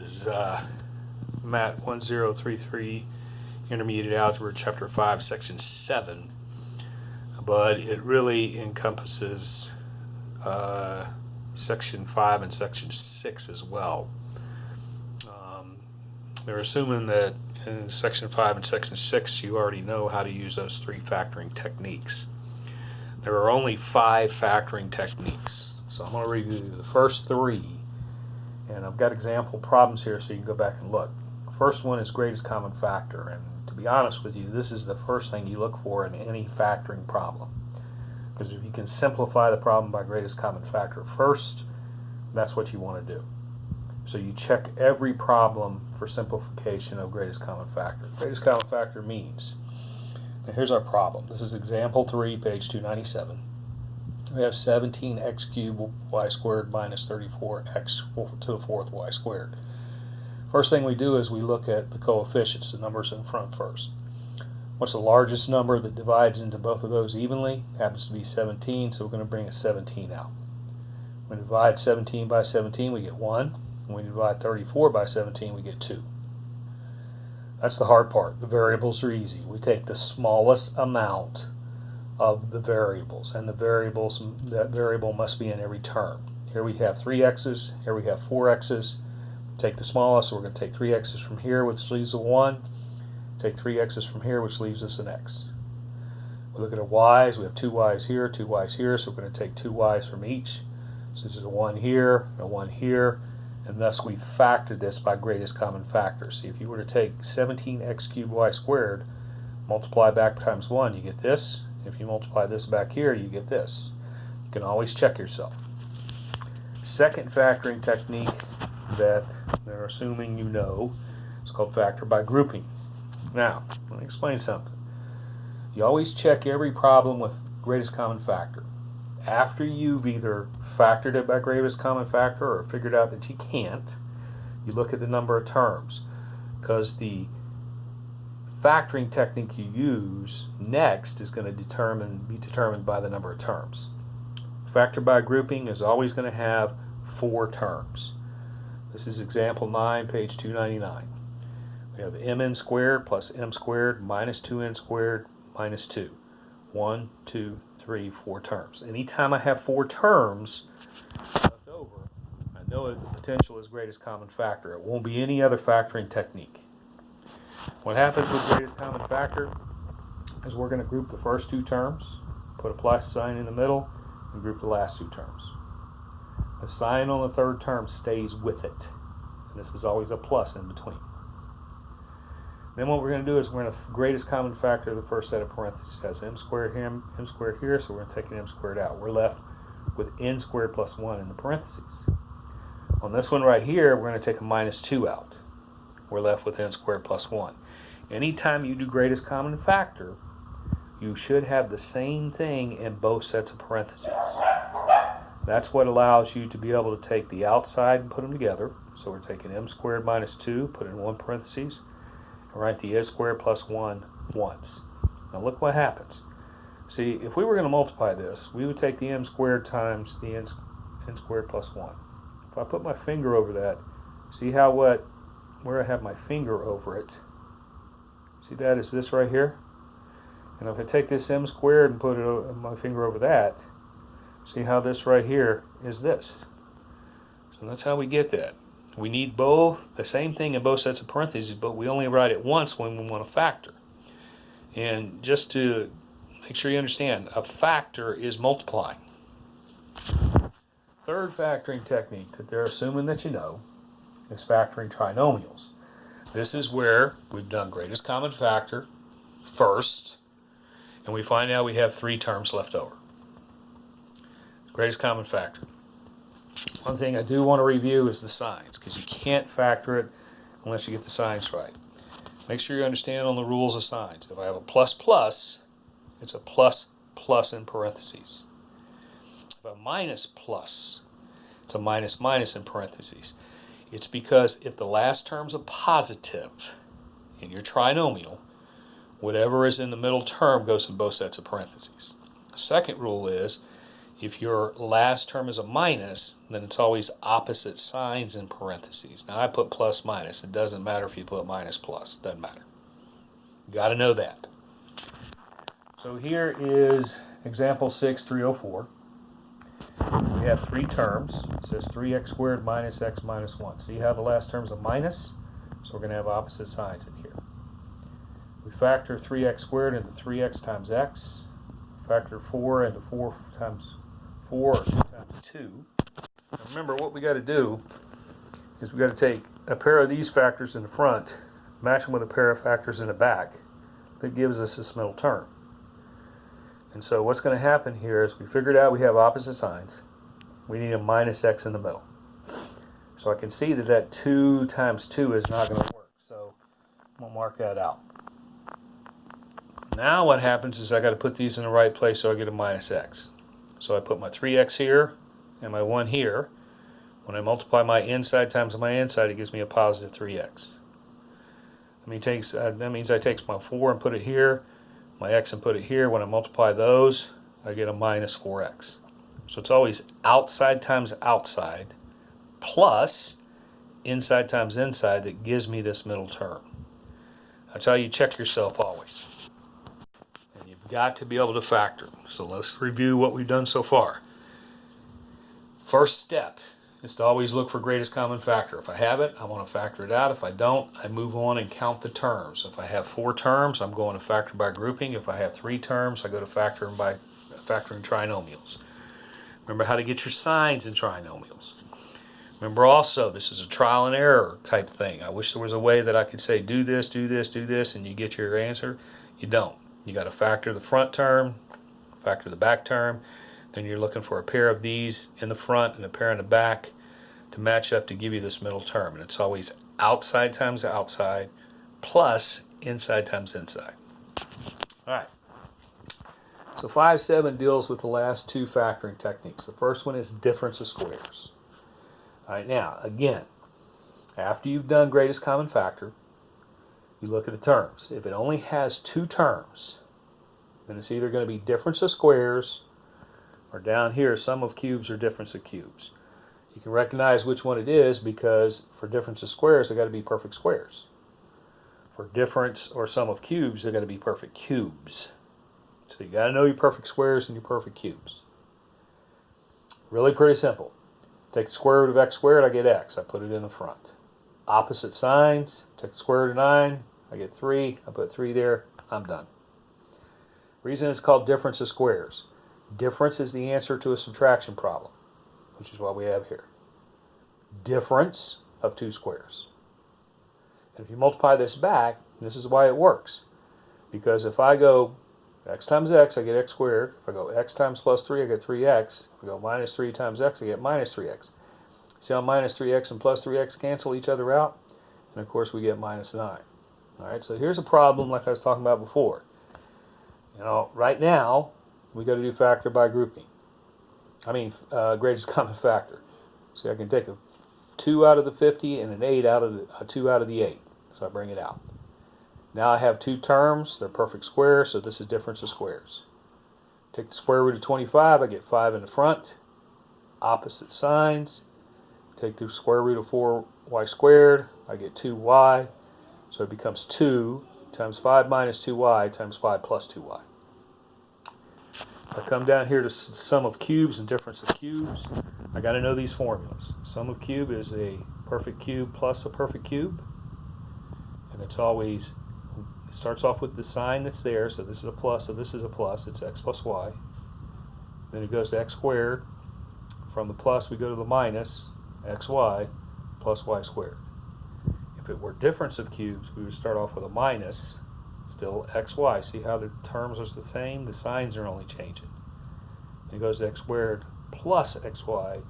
is Math 1033 Intermediate Algebra Chapter 5 Section 7, but it really encompasses Section 5 and Section 6 as well. They're assuming that in Section 5 and Section 6 you already know how to use those three factoring techniques. There are only 5 factoring techniques, so I'm going to review the first 3, and I've got example problems here so you can go back and look. The first one is greatest common factor, and to be honest with you, this is the first thing you look for in any factoring problem, because if you can simplify the problem by greatest common factor first, that's what you want to do. So you check every problem for simplification of greatest common factor. Greatest common factor means, now here's our problem. This is example 3, page 297. We have 17x cubed y squared minus 34x to the fourth y squared. First thing we do is we look at the coefficients, the numbers in front first. What's the largest number that divides into both of those evenly? Happens to be 17, so we're going to bring a 17 out. When we divide 17 by 17, we get 1. When we divide 34 by 17, we get 2. That's the hard part. The variables are easy. We take the smallest amount of the variables, and that variable must be in every term. Here we have 3 x's, here we have 4 x's. Take the smallest, so we're going to take 3 x's from here, which leaves a 1. Take 3 x's from here, which leaves us an x. We look at our y's. We have 2 y's here, 2 y's here, so we're going to take 2 y's from each. So this is a 1 here, a 1 here, and thus we factored this by greatest common factor. See, if you were to take 17x cubed y squared, multiply back times 1, you get this. If you multiply this back here, you get this. You can always check yourself. Second factoring technique that they're assuming you know is called factor by grouping. Now, let me explain something. You always check every problem with greatest common factor. After you've either factored it by greatest common factor or figured out that you can't, you look at the number of terms, because the factoring technique you use next is going to be determined by the number of terms. Factor by grouping is always going to have 4 terms. This is example 9, page 299. We have mn squared plus m squared minus 2n squared minus 2. 1, 2, 3, 4 terms. Anytime I have 4 terms left over, I know that the potential is greatest common factor. It won't be any other factoring technique. What happens with greatest common factor is we're going to group the first 2 terms, put a plus sign in the middle, and group the last 2 terms. The sign on the third term stays with it, and this is always a plus in between. Then what we're going to do is we're going to greatest common factor of the first set of parentheses. It has m squared here, m squared here, so we're going to take an m squared out. We're left with n squared plus 1 in the parentheses. On this one right here, we're going to take a minus 2 out. We're left with n squared plus 1. Anytime you do greatest common factor, you should have the same thing in both sets of parentheses. That's what allows you to be able to take the outside and put them together. So we're taking m squared minus 2, put it in one parentheses, and write the n squared plus 1 once. Now look what happens. See, if we were going to multiply this, we would take the m squared times the n squared plus 1. If I put my finger over that, see how where I have my finger over it, see that is this right here? And if I take this m squared and put my finger over that, see how this right here is this. So that's how we get that. We need both, the same thing in both sets of parentheses, but we only write it once when we want to factor. And just to make sure you understand, a factor is multiplying. Third factoring technique that they're assuming that you know is factoring trinomials. This is where we've done greatest common factor first, and we find out we have 3 terms left over. Greatest common factor. One thing I do want to review is the signs, because you can't factor it unless you get the signs right. Make sure you understand on the rules of signs. If I have a plus plus, it's a plus plus in parentheses. If a minus plus, it's a minus minus in parentheses. It's because if the last term's a positive in your trinomial, whatever is in the middle term goes in both sets of parentheses. The second rule is If your last term is a minus, then it's always opposite signs in parentheses. Now I put plus minus. It doesn't matter if you put minus plus. Doesn't matter. You got to know that. So here is example 6, 304. We have three terms. It says 3x squared minus x minus 1. See how the last term's a minus? So we're going to have opposite signs in here. We factor 3x squared into 3x times x. Factor 4 into 4 times 4, or 2 times 2. Now remember, what we got to do is we got to take a pair of these factors in the front, match them with a pair of factors in the back. That gives us this middle term. And so what's going to happen here is we figured out we have opposite signs. We need a minus x in the middle. So I can see that that 2 times 2 is not going to work. So I'm going to mark that out. Now what happens is I got to put these in the right place so I get a minus x. So I put my 3x here and my 1 here. When I multiply my inside times my inside, it gives me a positive 3x. That means I take my 4 and put it here, my x and put it here. When I multiply those, I get a minus 4x. So it's always outside times outside plus inside times inside that gives me this middle term. That's how you check yourself always. And you've got to be able to factor. So let's review what we've done so far. First step is to always look for greatest common factor. If I have it, I want to factor it out. If I don't, I move on and count the terms. If I have 4 terms, I'm going to factor by grouping. If I have 3 terms, I go to factoring by factoring trinomials. Remember how to get your signs in trinomials. Remember also, this is a trial and error type thing. I wish there was a way that I could say do this, do this, do this, and you get your answer. You don't. You got to factor the front term, factor the back term. Then you're looking for a pair of these in the front and a pair in the back to match up to give you this middle term. And it's always outside times outside plus inside times inside. All right. So 5-7 deals with the last 2 factoring techniques. The first one is difference of squares. All right, now, again, after you've done greatest common factor, you look at the terms. If it only has 2 terms, then it's either going to be difference of squares or down here, sum of cubes or difference of cubes. You can recognize which one it is because for difference of squares, they've got to be perfect squares. For difference or sum of cubes, they've got to be perfect cubes. So you got to know your perfect squares and your perfect cubes. Really pretty simple. Take the square root of x squared, I get x. I put it in the front. Opposite signs, take the square root of 9, I get 3. I put 3 there, I'm done. Reason it's called difference of squares. Difference is the answer to a subtraction problem, which is what we have here. Difference of 2 squares. And if you multiply this back, this is why it works. Because if I go x times x, I get x squared. If I go x times plus 3, I get 3x. If I go minus 3 times x, I get minus 3x. See how minus 3x and plus 3x cancel each other out? And of course we get minus 9. Alright, so here's a problem like I was talking about before. Right now, we got to do factor by grouping. Greatest common factor. See, I can take a 2 out of the 50 and an 8 out of the 2 out of the 8. So I bring it out. Now I have 2 terms. They're perfect squares, so this is difference of squares. Take the square root of 25. I get 5 in the front. Opposite signs. Take the square root of 4y squared. I get 2y. So it becomes 2 times 5 minus 2y times 5 plus 2y. I come down here to sum of cubes and difference of cubes. I got to know these formulas. Sum of cube is a perfect cube plus a perfect cube. And it starts off with the sign that's there. So this is a plus, so this is a plus. It's x plus y. Then it goes to x squared. From the plus, we go to the minus, xy plus y squared. If it were difference of cubes, we would start off with a minus, still xy. See how the terms are the same? The signs are only changing. And it goes to x squared plus xy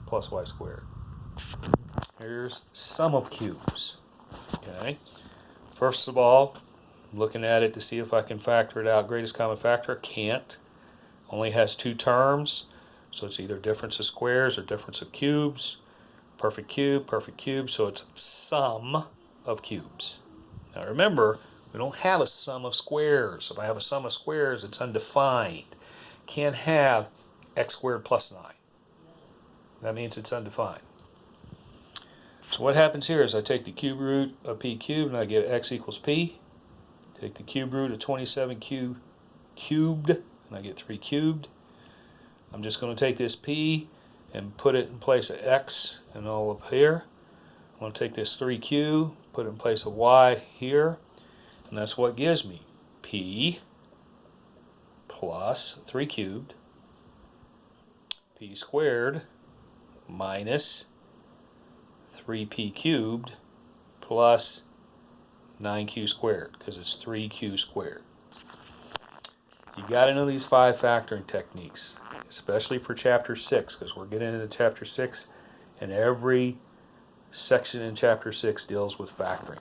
plus y squared. Here's sum of cubes. Okay. First of all, I'm looking at it to see if I can factor it out. Greatest common factor, can't. Only has 2 terms, so it's either difference of squares or difference of cubes. Perfect cube, so it's sum of cubes. Now remember, we don't have a sum of squares. If I have a sum of squares, it's undefined. Can't have x squared plus 9. That means it's undefined. So what happens here is I take the cube root of p cubed and I get x equals p. Take the cube root of 27 cubed and I get 3 cubed. I'm just going to take this p and put it in place of x and all up here. I'm going to take this 3q, put it in place of y here, and that's what gives me p plus 3 cubed, p squared minus 3p cubed plus 9q squared, because it's 3q squared. You got to know these 5 factoring techniques, especially for chapter 6, because we're getting into chapter 6, and every section in chapter 6 deals with factoring.